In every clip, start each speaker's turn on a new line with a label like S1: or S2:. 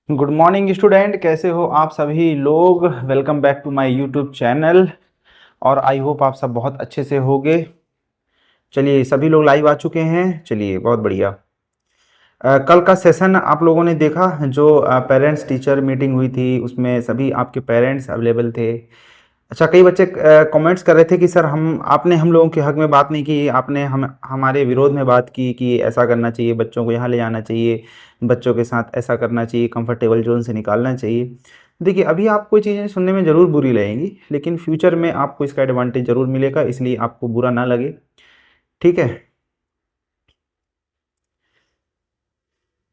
S1: Good morning student, कैसे हो आप सभी लोग। Welcome back to my YouTube channel. और आई होप आप सब बहुत अच्छे से होगे। चलिए, सभी लोग लाइव आ चुके हैं। चलिए, बहुत बढ़िया। कल का सेशन आप लोगों ने देखा, जो पेरेंट्स टीचर मीटिंग हुई थी, उसमें सभी आपके पेरेंट्स अवेलेबल थे। अच्छा, कई बच्चे कमेंट्स कर रहे थे कि सर आपने हम लोगों के हक में बात नहीं की, आपने हमारे विरोध में बात की कि ऐसा करना चाहिए, बच्चों को यहाँ ले जाना चाहिए, बच्चों के साथ ऐसा करना चाहिए, कंफर्टेबल जोन से निकालना चाहिए। देखिए, अभी आपको चीज़ें सुनने में ज़रूर बुरी लगेंगी, लेकिन फ्यूचर में आपको इसका एडवांटेज ज़रूर मिलेगा, इसलिए आपको बुरा ना लगे। ठीक है।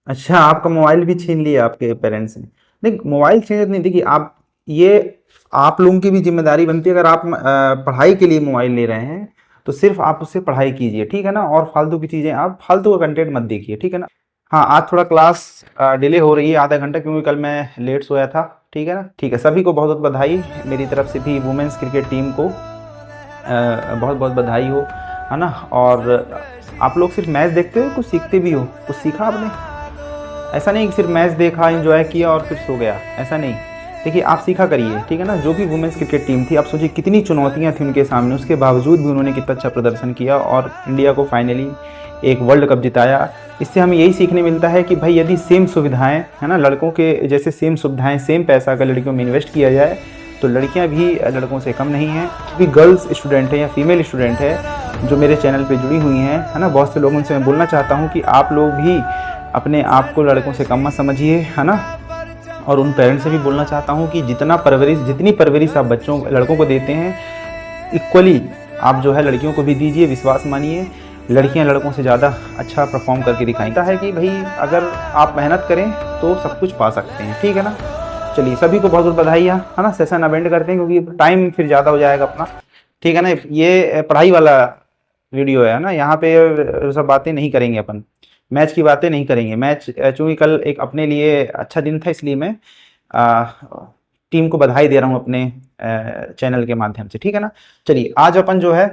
S1: अच्छा, आपका मोबाइल भी छीन लिया आपके पेरेंट्स ने। नहीं, मोबाइल छीन नहीं, देखिए आप, ये आप लोगों की भी जिम्मेदारी बनती है। अगर आप पढ़ाई के लिए मोबाइल ले रहे हैं तो सिर्फ आप उससे पढ़ाई कीजिए, ठीक है ना। और फालतू की चीज़ें, आप फालतू का कंटेंट मत देखिए, ठीक है ना। हाँ, आज थोड़ा क्लास डिले हो रही है आधा घंटा, क्योंकि कल मैं लेट सोया था। ठीक है ना। ठीक है, सभी को बहुत बहुत बधाई। मेरी तरफ से भी वुमेन्स क्रिकेट टीम को बहुत बहुत बधाई हो, है ना। और आप लोग सिर्फ मैच देखते हो, कुछ सीखते भी हो, कुछ सीखा आपने। ऐसा नहीं कि सिर्फ मैच देखा, एंजॉय किया और फिर सो गया, ऐसा नहीं। देखिए, आप सीखा करिए, ठीक है ना। जो भी वुमेन्स क्रिकेट टीम थी, आप सोचिए कितनी चुनौतियां थी उनके सामने, उसके बावजूद भी उन्होंने कितना अच्छा प्रदर्शन किया और इंडिया को फाइनली एक वर्ल्ड कप जिताया। इससे हमें यही सीखने मिलता है कि भाई, यदि सेम सुविधाएं, है ना, लड़कों के जैसे सेम सुविधाएं, सेम पैसा अगर लड़कियों में इन्वेस्ट किया जाए तो लड़कियां भी लड़कों से कम नहीं हैं। क्योंकि गर्ल्स स्टूडेंट है या फीमेल स्टूडेंट है जो मेरे चैनल पे जुड़ी हुई हैं, है ना, बहुत से लोगों से मैं बोलना चाहता हूँ कि आप लोग भी अपने आप को लड़कों से कम मत समझिए, है ना। और उन पेरेंट्स से भी बोलना चाहता हूँ कि जितनी परवरिश आप बच्चों लड़कों को देते हैं, इक्वली आप जो है लड़कियों को भी दीजिए। विश्वास मानिए, लड़कियां लड़कों से ज़्यादा अच्छा परफॉर्म करके दिखाता है कि भाई, अगर आप मेहनत करें तो सब कुछ पा सकते हैं, ठीक है ना। चलिए, सभी को बहुत बहुत बधाई, है ना। सेशन अवेंड करते हैं क्योंकि टाइम फिर ज़्यादा हो जाएगा अपना, ठीक है ना। ये पढ़ाई वाला वीडियो है ना, यहाँ पे सब बातें नहीं करेंगे अपन, मैच की बातें नहीं करेंगे। मैच चूंकि कल एक अपने लिए अच्छा दिन था, इसलिए मैं टीम को बधाई दे रहा हूँ अपने चैनल के माध्यम से, ठीक है ना। चलिए, आज अपन जो है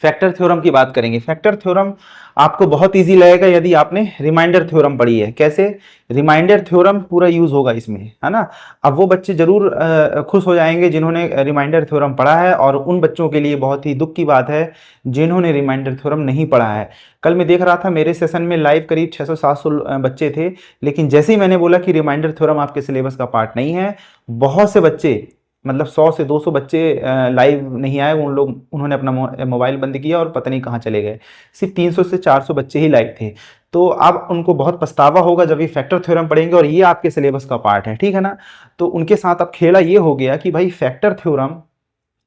S1: फैक्टर थ्योरम की बात करेंगे। फैक्टर थ्योरम आपको बहुत इजी लगेगा यदि आपने रिमाइंडर थ्योरम पढ़ी है। कैसे? रिमाइंडर थ्योरम पूरा यूज होगा इसमें, है ना। अब वो बच्चे जरूर खुश हो जाएंगे जिन्होंने रिमाइंडर थ्योरम पढ़ा है, और उन बच्चों के लिए बहुत ही दुख की बात है जिन्होंने रिमाइंडर थ्योरम नहीं पढ़ा है। कल मैं देख रहा था, मेरे सेशन में लाइव करीब 600-700 बच्चे थे, लेकिन जैसे ही मैंने बोला कि रिमाइंडर थ्योरम आपके सिलेबस का पार्ट नहीं है, बहुत से बच्चे, मतलब 100 से 200 बच्चे लाइव नहीं आए। उन्होंने अपना मोबाइल बंद किया और पता नहीं कहाँ चले गए। सिर्फ 300 से 400 बच्चे ही लाइव थे। तो अब उनको बहुत पछतावा होगा जब ये फैक्टर थ्योरम पढ़ेंगे और ये आपके सिलेबस का पार्ट है, ठीक है ना। तो उनके साथ अब खेला ये हो गया कि भाई, फैक्टर थ्योरम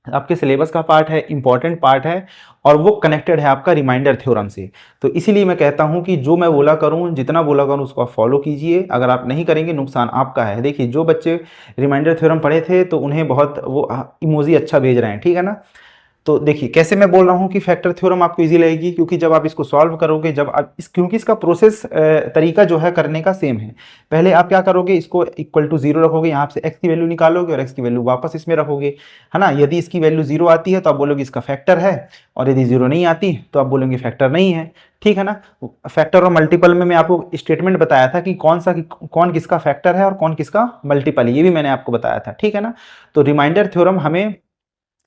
S1: आपके सिलेबस का पार्ट है, इंपॉर्टेंट पार्ट है, और वो कनेक्टेड है आपका रिमाइंडर थ्योरम से। तो इसीलिए मैं कहता हूं कि जो मैं बोला करूं, जितना बोला करूं, उसको आप फॉलो कीजिए। अगर आप नहीं करेंगे, नुकसान आपका है। देखिए, जो बच्चे रिमाइंडर थ्योरम पढ़े थे तो उन्हें बहुत वो इमोजी अच्छा भेज रहे हैं, ठीक है ना। तो देखिए, कैसे मैं बोल रहा हूँ कि फैक्टर थ्योरम आपको इजी लगेगी, क्योंकि जब आप इसको सॉल्व करोगे, जब आप क्योंकि इसका प्रोसेस तरीका जो है करने का सेम है। पहले आप क्या करोगे, इसको इक्वल टू 0 रखोगे, यहाँ से x की वैल्यू निकालोगे और x की वैल्यू वापस इसमें रखोगे, है ना। यदि इसकी वैल्यू 0 आती है तो आप बोलोगे इसका फैक्टर है, और यदि 0 नहीं आती तो आप बोलोगे फैक्टर नहीं है, ठीक है ना। फैक्टर और मल्टीपल में मैं आपको स्टेटमेंट बताया था कि कौन किसका फैक्टर है और कौन किसका मल्टीपल है, ये भी मैंने आपको बताया था, ठीक है ना। तो रिमाइंडर थ्योरम हमें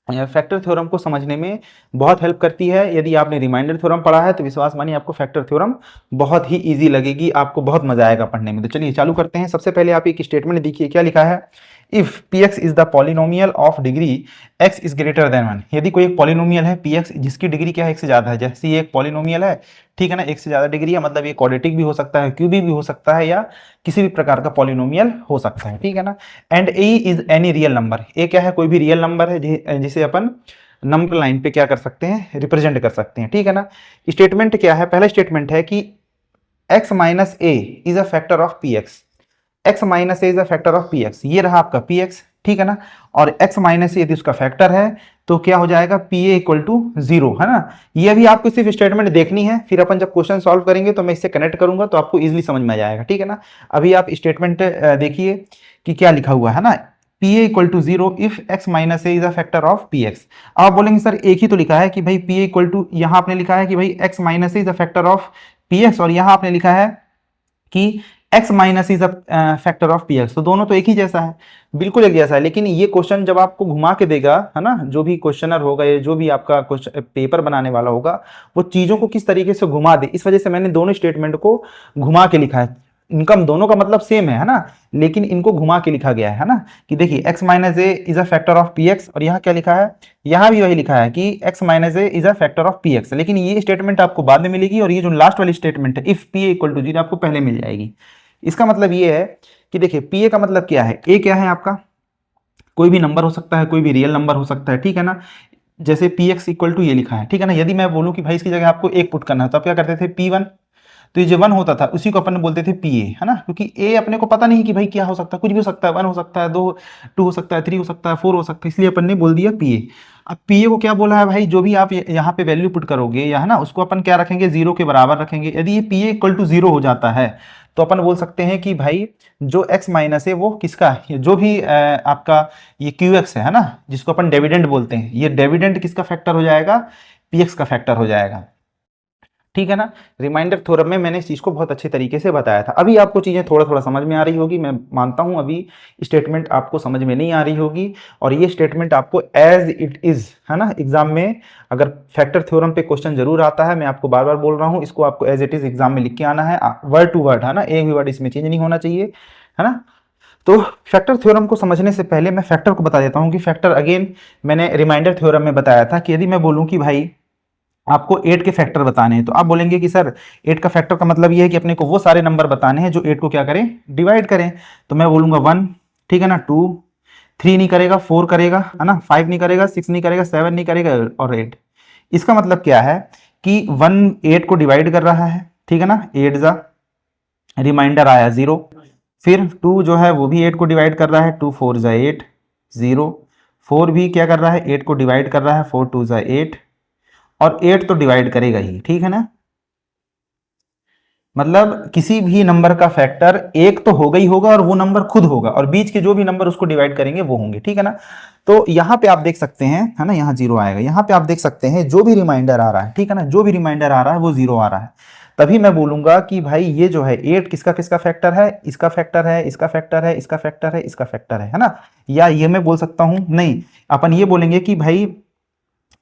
S1: फैक्टर थ्योरम को समझने में बहुत हेल्प करती है। यदि आपने रिमाइंडर थ्योरम पढ़ा है तो विश्वास मानिए, आपको फैक्टर थ्योरम बहुत ही इजी लगेगी, आपको बहुत मजा आएगा पढ़ने में। तो चलिए चालू करते हैं। सबसे पहले आप एक स्टेटमेंट देखिए, क्या लिखा है। If px is the polynomial of degree x is greater than 1। यदि कोई एक पॉलिनोमियल है px जिसकी डिग्री क्या है, एक से ज्यादा है, जैसे ये एक पॉलिनोमियल है, ठीक है ना, एक से ज्यादा डिग्री है, मतलब ये क्वाड्रेटिक भी हो सकता है, क्यूबिक भी हो सकता है, या किसी भी प्रकार का पॉलिनोमियल हो सकता है, ठीक है ना। And A is any real number. A क्या है? कोई भी रियल नंबर है जिसे अपन नंबर लाइन पे क्या कर सकते हैं, रिप्रेजेंट कर सकते हैं, ठीक है ना। स्टेटमेंट क्या है? पहला स्टेटमेंट है कि x minus a is a factor of p x. x minus a is a factor of p x, ये रहा आपका पी एक्स, ठीक है ना। और x माइनस ए यदि उसका फैक्टर है तो क्या हो जाएगा, पी ए इक्वल टू 0, है ना। ये भी आपको सिर्फ स्टेटमेंट देखनी है, फिर अपन जब क्वेश्चन सॉल्व करेंगे तो मैं इससे कनेक्ट करूंगा तो आपको इजिली समझ में आ जाएगा, ठीक है ना। अभी आप स्टेटमेंट देखिए कि क्या लिखा हुआ है ना, p a equal to 0 if x minus a is a factor of p x. आप बोलेंगे सर एक ही तो लिखा है कि भाई पी ए इक्वल टू, यहाँ आपने लिखा है कि भाई x minus a is a factor of p x, और यहाँ आपने लिखा है कि x minus is a factor of p x, तो दोनों तो एक ही जैसा है, बिल्कुल एक जैसा है। लेकिन ये क्वेश्चन जब आपको घुमा के देगा, है ना, जो भी क्वेश्चनर होगा या जो भी आपका क्वेश्चन पेपर बनाने वाला होगा, वो चीजों को किस तरीके से घुमा दे, इस वजह से मैंने दोनों स्टेटमेंट को घुमा के लिखा है। इनका दोनों का मतलब सेम है ना, लेकिन इनको घुमा के लिखा गया है ना, कि देखिए x minus a is a factor of p x, और यहाँ क्या लिखा है, यहाँ भी वही लिखा है कि x minus a is a factor of p x, लेकिन ये स्टेटमेंट आपको बाद में मिलेगी, और ये जो लास्ट वाली स्टेटमेंट है इफ पी इक्वल टू 0 आपको पहले मिल जाएगी। इसका मतलब ये है कि देखिए पी ए का मतलब क्या है, ए क्या है आपका, कोई भी नंबर हो सकता है, कोई भी रियल नंबर हो सकता है, ठीक है ना। जैसे पी एक्स इक्वल टू ये लिखा है, ठीक है ना। यदि मैं बोलूं कि भाई इसकी जगह आपको एक पुट करना है, तो आप क्या करते थे, पी वन, तो ये जो वन होता था उसी को अपन बोलते थे पी ए, है ना, क्योंकि ए अपने को पता नहीं कि भाई क्या हो सकता है, कुछ भी हो सकता है, वन हो सकता है, दो, टू हो सकता है, थ्री हो सकता है, फोर हो सकता है, इसलिए अपन ने बोल दिया पी ए। अब पी ए को क्या बोला है भाई, जो भी आप यहाँ पे वैल्यू पुट करोगे, या है ना, उसको अपन क्या रखेंगे, जीरो के बराबर रखेंगे। यदि ये p a equal to zero हो जाता है, तो अपन बोल सकते हैं कि भाई जो x माइनस है वो किसका है, जो भी आपका ये क्यू एक्स है ना, जिसको अपन डिविडेंड बोलते हैं, ये डिविडेंड किसका फैक्टर हो जाएगा, पी एक्स का फैक्टर हो जाएगा, ठीक है ना। रिमाइंडर थ्योरम में मैंने इस चीज को बहुत अच्छे तरीके से बताया था। अभी आपको चीजें थोड़ा थोड़ा समझ में आ रही होगी, मैं मानता हूं अभी स्टेटमेंट आपको समझ में नहीं आ रही होगी, और ये स्टेटमेंट आपको एज इट इज, है ना, एग्जाम में अगर फैक्टर थ्योरम पे क्वेश्चन जरूर आता है, मैं आपको बार बार बोल रहा हूँ, इसको आपको एज इट इज एग्जाम में लिख के आना है, वर्ड टू वर्ड, है ना, एक भी वर्ड इसमें चेंज नहीं होना चाहिए, है ना। तो फैक्टर थ्योरम को समझने से पहले मैं फैक्टर को बता देता हूँ कि फैक्टर, अगेन मैंने रिमाइंडर थ्योरम में बताया था कि यदि मैं बोलूँ कि भाई आपको 8 के फैक्टर बताने हैं, तो आप बोलेंगे कि सर 8 का फैक्टर का मतलब ये है कि अपने को वो सारे नंबर बताने हैं जो 8 को क्या करें, डिवाइड करें। तो मैं बोलूंगा 1, ठीक है ना, 2, 3 नहीं करेगा, 4 करेगा, है ना, 5 नहीं करेगा, 6 नहीं करेगा, 7 नहीं करेगा, और 8। इसका मतलब क्या है कि 1 8 को डिवाइड कर रहा है, ठीक है ना, 8 जा, रिमाइंडर आया 0, फिर 2 जो है वो भी 8 को डिवाइड कर रहा है, 2 4 जा 8, 0, 4 भी क्या कर रहा है, 8 को डिवाइड कर रहा है, 4 2 जा 8, और 8 तो डिवाइड करेगा ही, ठीक है ना। मतलब किसी भी नंबर का फैक्टर एक तो होगा ही होगा, और वो नंबर खुद होगा, और बीच के जो भी नंबर उसको डिवाइड करेंगे वो होंगे, ठीक है ना। तो यहां पे आप देख सकते हैं, है ना, यहाँ 0 आएगा, यहां पे आप देख सकते हैं जो भी रिमाइंडर आ रहा है, ठीक है ना, जो भी रिमाइंडर आ रहा है वो 0 आ रहा है। तभी मैं बोलूंगा कि भाई ये जो है 8 किसका किसका फैक्टर है, इसका फैक्टर है, इसका फैक्टर है, इसका फैक्टर है, इसका फैक्टर है ना। या ये मैं बोल सकता हूं, नहीं, अपन ये बोलेंगे कि भाई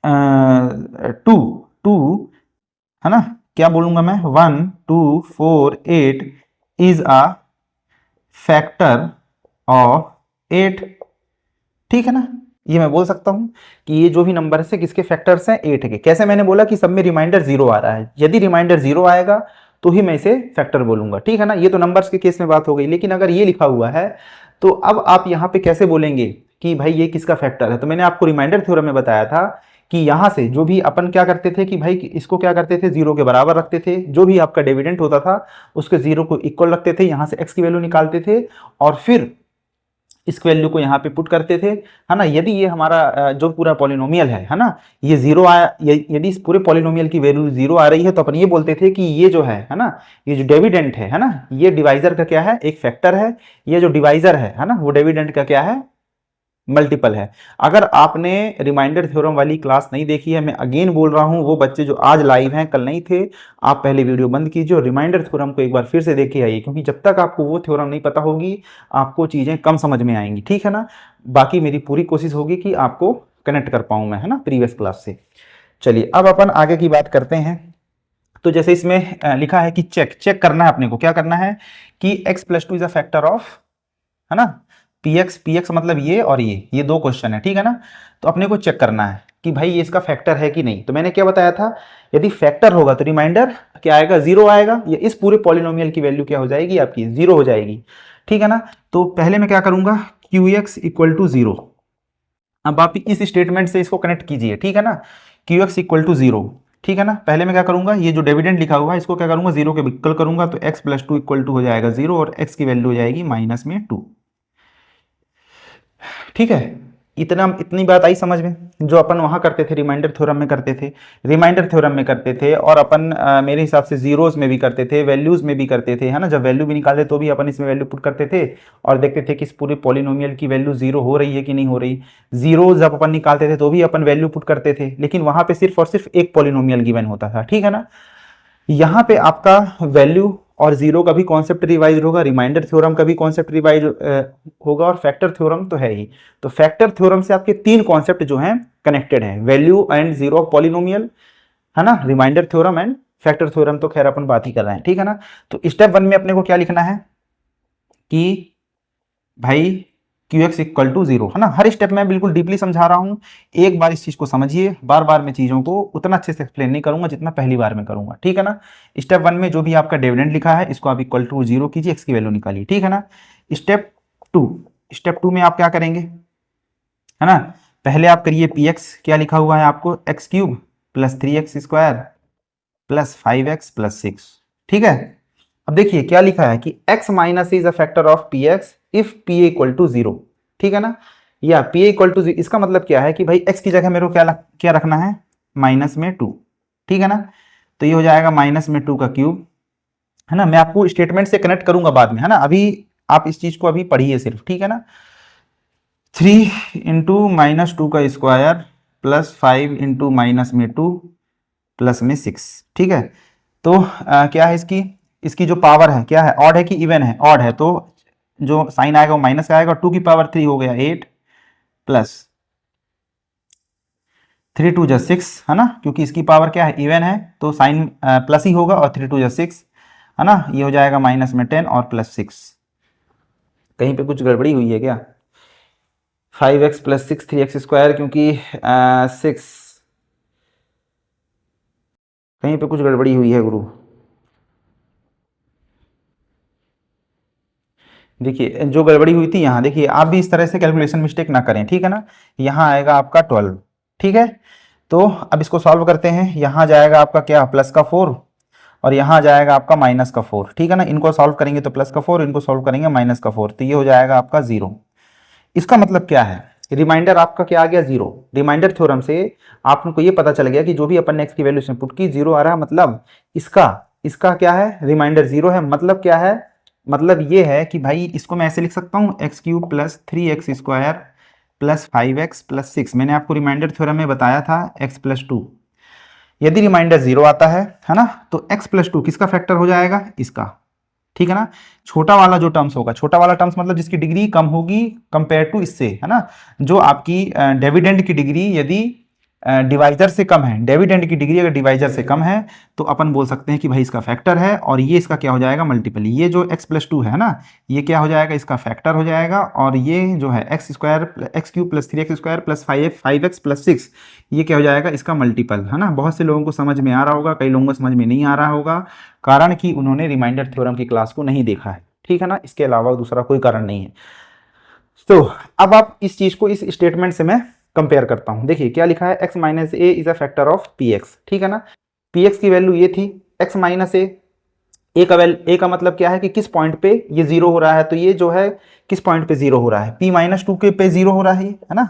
S1: 2 2, है ना, क्या बोलूंगा मैं, 1 2 4 8 इज अ फैक्टर ऑफ 8, ठीक है ना। ये मैं बोल सकता हूं कि ये जो भी नंबर है किसके फैक्टर्स हैं, 8 के। कैसे, मैंने बोला कि सब में रिमाइंडर 0 आ रहा है, यदि रिमाइंडर 0 आएगा तो ही मैं इसे फैक्टर बोलूंगा, ठीक है ना। ये तो नंबर्स के केस में बात हो गई, लेकिन अगर ये लिखा हुआ है तो अब आप यहां पे कैसे बोलेंगे कि भाई ये किसका फैक्टर है। तो मैंने आपको रिमाइंडर थ्योरम में बताया था कि यहां से जो भी अपन क्या करते थे कि भाई इसको क्या करते थे, 0 के बराबर रखते थे, जो भी आपका डिविडेंड होता था उसके 0 को इक्वल रखते थे, यहां से x की वैल्यू निकालते थे, और फिर इस वैल्यू को यहाँ पे पुट करते थे, है ना। यदि ये हमारा जो पूरा पॉलिनोमियल है ना, ये 0 आया, यदि इस पूरे पॉलिनोमियल की वैल्यू 0 आ रही है, तो अपन ये बोलते थे कि ये जो है ना, ये जो डिविडेंड है ना, ये डिवाइजर का क्या है, एक फैक्टर है, ये जो डिवाइजर है ना, वो डिविडेंड का क्या है, मल्टीपल है। अगर आपने रिमाइंडर थ्योरम वाली क्लास नहीं देखी है, मैं अगेन बोल रहा हूं, वो बच्चे जो आज लाइव हैं कल नहीं थे, आप पहले वीडियो बंद कीजिए और रिमाइंडर थ्योरम को एक बार फिर से देखे आइए, क्योंकि जब तक आपको वो थ्योरम नहीं पता होगी आपको चीजें कम समझ में आएंगी, ठीक है ना। बाकी मेरी पूरी कोशिश होगी कि आपको कनेक्ट कर पाऊं मैं, है ना, प्रीवियस क्लास से। चलिए अब अपन आगे की बात करते हैं। तो जैसे इसमें लिखा है कि चेक करना है अपने को, क्या करना है कि x + 2 is a factor of, है ना, px मतलब ये और ये दो क्वेश्चन है, ठीक है ना। तो अपने को चेक करना है कि भाई ये इसका फैक्टर है कि नहीं। तो मैंने क्या बताया था, यदि फैक्टर होगा तो रिमाइंडर क्या आएगा, 0 आएगा, या इस पूरे पॉलिनोमियल की वैल्यू क्या हो जाएगी आपकी, 0 हो जाएगी, ठीक है ना। तो पहले मैं क्या करूंगा, qx = 0। अब आप इस स्टेटमेंट से इसको कनेक्ट कीजिए, ठीक है ना, qx = 0, ठीक है ना। पहले मैं क्या करूंगा, ये जो डिविडेंड लिखा हुआ है इसको क्या करूंगा, 0 के विकल्प करूंगा, तो x + 2 = हो जाएगा 0, और x की वैल्यू हो जाएगी -2, ठीक है। इतनी बात आई समझ में, जो अपन वहां करते थे रिमाइंडर थ्योरम में करते थे, रिमाइंडर थ्योरम में करते थे, और अपन मेरे हिसाब से जीरोस में भी करते थे, वैल्यूज में भी करते थे, है ना। जब वैल्यू भी निकालते तो भी अपन इसमें वैल्यू पुट करते थे और देखते थे कि इस पूरे पॉलिनोमियल की वैल्यू 0 हो रही है कि नहीं हो रही। जीरो जब अपन निकालते थे तो भी अपन वैल्यू पुट करते थे, लेकिन वहां पे सिर्फ और सिर्फ एक पॉलिनोमियल गिवन होता था, ठीक है ना। यहाँ पे आपका वैल्यू और जीरो का भी कॉन्सेप्ट रिवाइज होगा, रिमाइंडर थ्योरम का भी कॉन्सेप्ट रिवाइज होगा, और फैक्टर थ्योरम तो है ही। तो फैक्टर थ्योरम से आपके तीन कॉन्सेप्ट जो हैं कनेक्टेड हैं, value and zero of polynomial, है ना, remainder theorem and factor theorem, तो खैर अपन बात ही कर रहे हैं, ठीक है ना। तो स्टेप 1 में अपने को क्या लिखना है कि भाई q x equal to zero, है ना। हर स्टेप में बिल्कुल डीपली समझा रहा हूं, एक बार इस चीज को समझिए, बार बार मैं चीजों को उतना अच्छे से एक्सप्लेन नहीं करूंगा जितना पहली बार में करूंगा, ठीक है ना। स्टेप 1 में जो भी आपका डिविडेंड लिखा है इसको आप इक्वल टू जीरो कीजिए, एक्स की वैल्यू निकालिए, ठीक है ना। स्टेप 2, स्टेप 2 में आप क्या करेंगे, है ना, पहले आप करिए पी एक्स, क्या लिखा हुआ है आपको, x cube plus 3x² plus 5x plus 6, ठीक है। अब देखिए क्या लिखा है कि x minus is a factor of p x if p a equal to zero, ठीक है ना, या p a equal to zero, इसका मतलब क्या है कि भाई x की जगह मेरे को क्या रखना है, माइनस में 2, ठीक है ना। तो ये हो जाएगा माइनस में 2 का क्यूब, है ना। मैं आपको स्टेटमेंट से कनेक्ट करूंगा बाद में, है ना, अभी आप इस चीज को अभी पढ़िए सिर्फ, ठीक है ना। 3 इंटू माइनस 2 का स्क्वायर प्लस 5 इंटू माइनस में 2 प्लस में 6, ठीक है। तो क्या है इसकी इसकी जो पावर है क्या है, ऑड है कि इवन है, ऑड है, तो जो साइन आएगा वो माइनस का आएगा, 2 की पावर 3 हो गया 8 प्लस 3 2 जा 6, है ना, क्योंकि इसकी पावर क्या है, इवन है, तो साइन प्लस ही होगा, और 3 2 जा 6, है ना, ये हो जाएगा माइनस में 10 और प्लस 6। कहीं पे कुछ गड़बड़ी हुई है क्या, 5x प्लस 6 3x², क्योंकि 6, कहीं पे कुछ गड़बड़ी हुई है गुरु। देखिए जो गड़बड़ी हुई थी यहाँ, देखिए आप भी इस तरह से कैलकुलेशन मिस्टेक ना करें, ठीक है ना। यहाँ आएगा आपका 12, ठीक है। तो अब इसको सॉल्व करते हैं, यहाँ जाएगा आपका क्या, प्लस का 4, और यहाँ जाएगा आपका माइनस का 4, ठीक है ना। इनको सॉल्व करेंगे तो प्लस का 4, इनको सॉल्व करेंगे माइनस का 4, तो ये हो जाएगा आपका 0। इसका मतलब क्या है, रिमाइंडर आपका क्या आ गया, 0। रिमाइंडर थ्योरम से आपको ये पता चल गया कि जो भी अपन ने एक्स की वैल्यू इसमें पुट की 0 आ रहा है, मतलब इसका इसका क्या है, रिमाइंडर 0 है। मतलब क्या है, मतलब ये है कि भाई इसको मैं ऐसे लिख सकता हूँ, x cube plus 3x² plus 5x plus 6, मैंने आपको रिमाइंडर थ्योरम में बताया था x प्लस 2, यदि रिमाइंडर 0 आता है ना, तो x प्लस 2 किसका फैक्टर हो जाएगा, इसका, ठीक है ना। छोटा वाला जो टर्म्स होगा, छोटा वाला टर्म्स मतलब जिसकी डिग्री कम होगी कंपेयर टू इससे, है ना, जो आपकी डिविडेंड की डिग्री यदि डिवाइजर से कम है, डिविडेंड की डिग्री अगर डिवाइजर से कम है, तो अपन बोल सकते हैं कि भाई इसका फैक्टर है, और ये इसका क्या हो जाएगा, मल्टीपल। ये जो x प्लस 2 है ना, ये क्या हो जाएगा, इसका फैक्टर हो जाएगा, और ये जो है x cube plus 3x² plus 5x plus 6, ये क्या हो जाएगा, इसका मल्टीपल, है ना। बहुत से लोगों को समझ में आ रहा होगा, कई लोगों को समझ में नहीं आ रहा होगा, कारण कि उन्होंने रिमाइंडर थ्योरम की क्लास को नहीं देखा है, ठीक है ना, इसके अलावा दूसरा कोई कारण नहीं है। तो अब आप इस चीज को इस स्टेटमेंट से मैं कंपेयर करता हूं, देखिए क्या लिखा है, x minus a is a factor of p x, ठीक है ना। पी एक्स की वैल्यू ये थी, x माइनस ए का मतलब क्या है कि किस पॉइंट पे ये 0 हो रहा है, तो ये जो है किस पॉइंट पे 0 हो रहा है, p माइनस 2 के पे 0 हो रहा है ना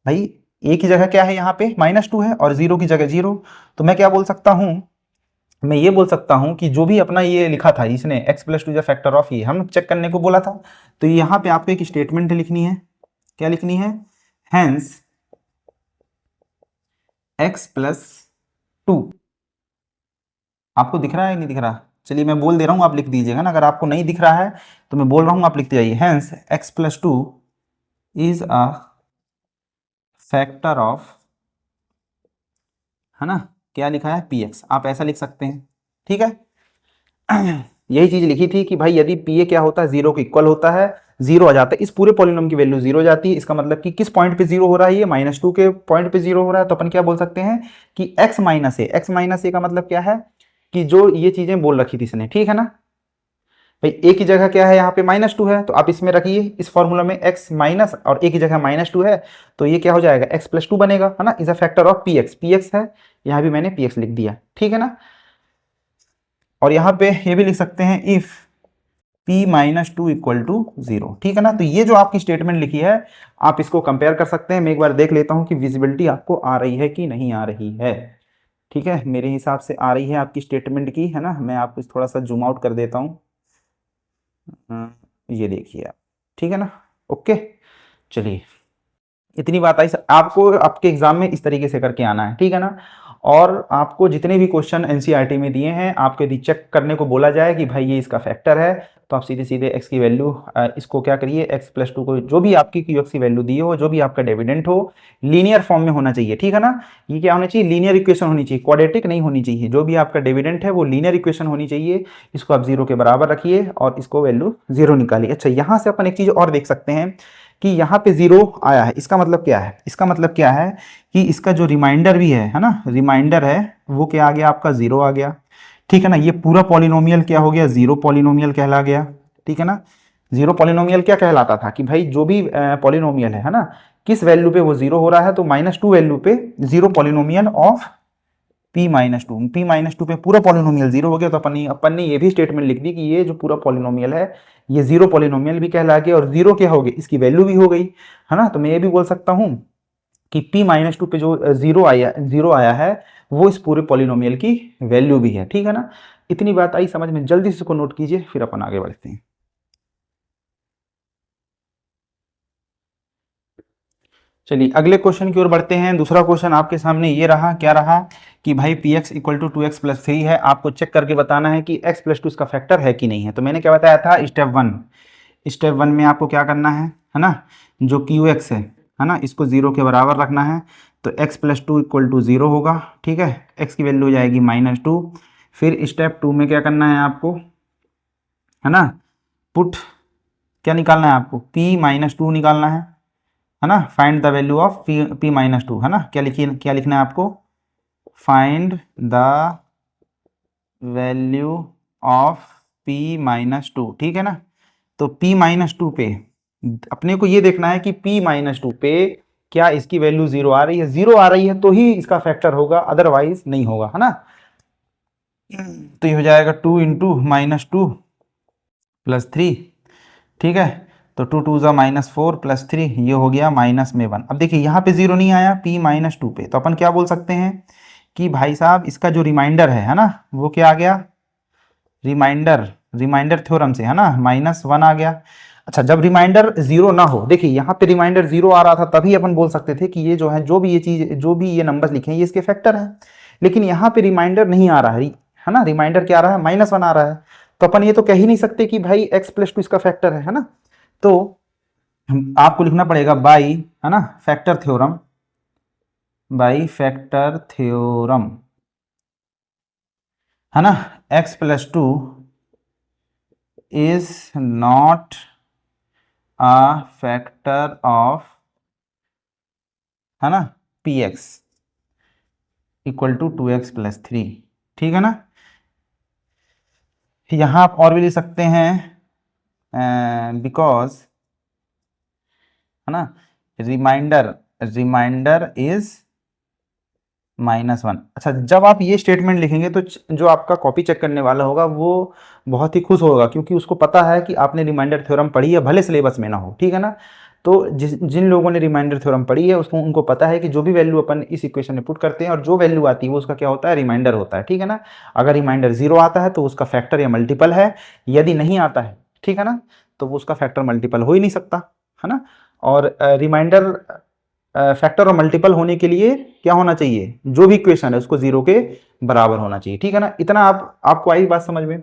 S1: भाई। ए की जगह क्या है, यहाँ पे -2 है, और 0 की जगह 0, तो मैं क्या बोल सकता हूं, मैं ये बोल सकता हूं कि जो भी अपना ये लिखा था इसने, x प्लस 2 फैक्टर ऑफ, ये हम चेक करने को बोला था, तो यहाँ पे आपको एक स्टेटमेंट लिखनी है, क्या लिखनी है, हैंस x प्लस 2, आपको दिख रहा है नहीं दिख रहा, चलिए मैं बोल दे रहा हूँ, आप लिख दीजिएगा ना, अगर आपको नहीं दिख रहा है तो मैं बोल रहा हूँ, आप लिखते जाइए, hence x plus 2 is a factor of, है ना, क्या लिखा है, पी एक्स, आप ऐसा लिख सकते हैं, ठीक है। यही चीज लिखी थी कि भाई यदि पी ए क्या होता है, 0 के इक्वल होता है, 0 आ जाता है, इस पूरे पॉलिनोम की वैल्यू 0 जाती है, इसका मतलब कि किस पॉइंट पे 0 हो रहा है, ये -2 के पॉइंट पे 0 हो रहा है, तो अपन क्या बोल सकते हैं कि x माइनस ए का मतलब क्या है कि जो ये चीजें बोल रखी थी इसने, ठीक है ना भाई। ए की जगह क्या है, यहाँ पे -2 है, तो आप इसमें रखिए इस फॉर्मूला में x माइनस, और ए की जगह -2 है, तो ये क्या हो जाएगा, x प्लस 2 बनेगा, है ना, is a factor of p x है, यहाँ भी मैंने पी एक्स लिख दिया, ठीक है ना। और यहाँ पे ये भी लिख सकते हैं if p minus 2 equal to 0, ठीक है ना। तो ये जो आपकी स्टेटमेंट लिखी है, आप इसको कंपेयर कर सकते हैं। मैं एक बार देख लेता हूँ कि विजिबिलिटी आपको आ रही है कि नहीं आ रही है, ठीक है, मेरे हिसाब से आ रही है आपकी स्टेटमेंट की, है ना। मैं आपको थोड़ा सा जूम आउट कर देता हूँ, ये देखिए आप, ठीक है ना, ओके। चलिए इतनी बात आई, आपको आपके एग्जाम में इस तरीके से करके आना है, ठीक है ना। और आपको जितने भी क्वेश्चन एनसीईआरटी में दिए हैं आपको यदि चेक करने को बोला जाए कि भाई ये इसका फैक्टर है, तो आप सीधे सीधे x की वैल्यू इसको क्या करिए, x+2 को जो भी आपकी QX की वैल्यू दी हो, जो भी आपका डिविडेंड हो, लीनियर फॉर्म में होना चाहिए, ठीक है ना। ये क्या होना चाहिए, लीनियर इक्वेशन होनी चाहिए, क्वाड्रेटिक नहीं होनी चाहिए। जो भी आपका डिविडेंड है वो लीनियर इक्वेशन होनी चाहिए। इसको आप 0 के बराबर रखिए और इसको वैल्यू 0 निकालिए। अच्छा, यहाँ से अपन एक चीज और देख सकते हैं कि यहाँ पे 0 आया है, इसका मतलब क्या है, इसका मतलब क्या है कि इसका जो रिमाइंडर भी है ना, रिमाइंडर है वो क्या आ गया, आपका 0 आ गया, ठीक है ना। ये पूरा पॉलिनोमियल क्या हो गया, 0 पॉलिनोमियल कहला गया, ठीक है ना। 0 पॉलिनोमियल क्या कहलाता था कि भाई जो भी पॉलिनोमियल है ना, किस वैल्यू पे वो 0 हो रहा है, तो -2 वैल्यू पे 0 पॉलिनोमियल ऑफ p-2, p-2 पे पूरा पॉलिनोमियल 0 हो गया। तो अपन ने ये भी स्टेटमेंट लिख दी कि ये जो पूरा पॉलिनोमियल है ये 0 पॉलिनोमियल भी कहला गया, और 0 क्या हो गई, इसकी वैल्यू भी हो गई, है ना। तो मैं ये भी बोल सकता हूँ कि p-2 पे जो 0 आया है वो इस पूरे पॉलिनोमियल की वैल्यू भी है, ठीक है ना। इतनी बात आई समझ में, जल्दी से इसको नोट कीजिए, फिर अपन आगे बढ़ते हैं। चलिए अगले क्वेश्चन की ओर बढ़ते हैं। दूसरा क्वेश्चन आपके सामने ये रहा, क्या रहा कि भाई px = 2x + 3 है। आपको चेक करके बताना है कि x+2 इसका फैक्टर है कि नहीं है। तो मैंने क्या बताया था, स्टेप वन में आपको क्या करना है ना, जो qx है ना, इसको 0 के बराबर रखना है। तो x+2 = 0 होगा, ठीक है। x की वैल्यू हो जाएगी -2। फिर स्टेप 2 में क्या करना है आपको, है ना, पुट क्या निकालना है आपको, p-2 निकालना है ना। Find the value of p-2, है ना। क्या लिखना है आपको, find the value of p-2, ठीक है ना। तो p-2 पे अपने को ये देखना है कि p-2 पे क्या इसकी वैल्यू 0 आ रही है, 0 आ रही है तो ही इसका फैक्टर होगा, अदरवाइज नहीं होगा, है ना। तो ये हो जाएगा 2 × -2 + 3, ठीक है। तो 2 2 -4 + 3, ये हो गया -1। अब देखिए यहाँ पे 0 नहीं आया p-2 पे, तो अपन क्या बोल सकते हैं कि भाई साहब इसका जो रिमाइंडर है ना, वो क्या आ गया, रिमाइंडर थ्योरम से, है ना, -1 आ गया। अच्छा, जब रिमाइंडर 0 ना हो, देखिए यहाँ पे रिमाइंडर 0 आ रहा था, तभी अपन बोल सकते थे कि ये जो है, जो भी ये चीज, जो भी ये नंबर लिखे हैं ये इसके फैक्टर है। लेकिन यहाँ पे रिमाइंडर नहीं आ रहा है ना, रिमाइंडर क्या आ रहा है, -1 आ रहा है। तो अपन ये तो कह ही नहीं सकते कि भाई x+2 इसका फैक्टर है ना। तो आपको लिखना पड़ेगा बाई, है ना, फैक्टर थ्योरम, है ना, x+2 is not a factor of, है ना, px = 2x + 3, ठीक है ना। यहां आप और भी लिख सकते हैं, बिकॉज, है ना, रिमाइंडर इज -1। अच्छा, जब आप ये स्टेटमेंट लिखेंगे तो जो आपका कॉपी चेक करने वाला होगा वो बहुत ही खुश होगा, क्योंकि उसको पता है कि आपने रिमाइंडर थ्योरम पढ़ी है, भले सिलेबस में ना हो, ठीक है ना। तो जिन लोगों ने रिमाइंडर थ्योरम पढ़ी है उसको उनको पता है कि जो भी वैल्यू अपन इस इक्वेशन में पुट करते हैं और जो वैल्यू आती है वो उसका क्या होता है, रिमाइंडर होता है, ठीक है ना। अगर रिमाइंडर 0 आता है तो उसका फैक्टर या मल्टीपल है, यदि नहीं आता है, ठीक है ना, तो वो उसका फैक्टर मल्टीपल हो ही नहीं सकता, है ना। और रिमाइंडर फैक्टर और मल्टीपल होने के लिए क्या होना चाहिए, जो भी इक्वेशन है उसको 0 के बराबर होना चाहिए, ठीक है ना। इतना आपको आई बात समझ में,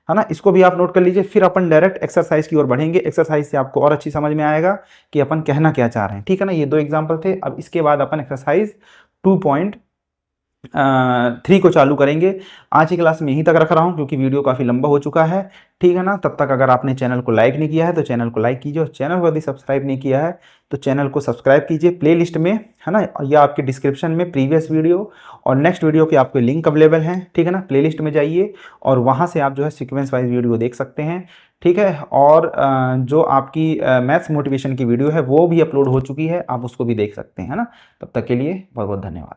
S1: है ना। इसको भी आप नोट कर लीजिए। फिर अपन डायरेक्ट एक्सरसाइज की ओर बढ़ेंगे। एक्सरसाइज से आपको और अच्छी समझ में आएगा कि अपन कहना क्या चाह रहे हैं, ठीक है ना। ये 2 एग्जाम्पल थे। अब इसके बाद अपन एक्सरसाइज 2.3 को चालू करेंगे। आज की क्लास में यहीं तक रख रहा हूँ क्योंकि वीडियो काफ़ी लंबा हो चुका है, ठीक है ना। तब तक अगर आपने चैनल को लाइक नहीं किया है तो चैनल को लाइक कीजिए, और चैनल को यदि सब्सक्राइब नहीं किया है तो चैनल को सब्सक्राइब कीजिए। प्लेलिस्ट में, है ना, या आपके डिस्क्रिप्शन में प्रीवियस वीडियो और नेक्स्ट वीडियो के आपके लिंक अवेलेबल हैं, ठीक है ना। प्लेलिस्ट में जाइए और वहाँ से आप जो है सीक्वेंस वाइज वीडियो देख सकते हैं, ठीक है। और जो आपकी मैथ्स मोटिवेशन की वीडियो है वो भी अपलोड हो चुकी है, आप उसको भी देख सकते हैं, है ना। तब तक के लिए बहुत बहुत धन्यवाद।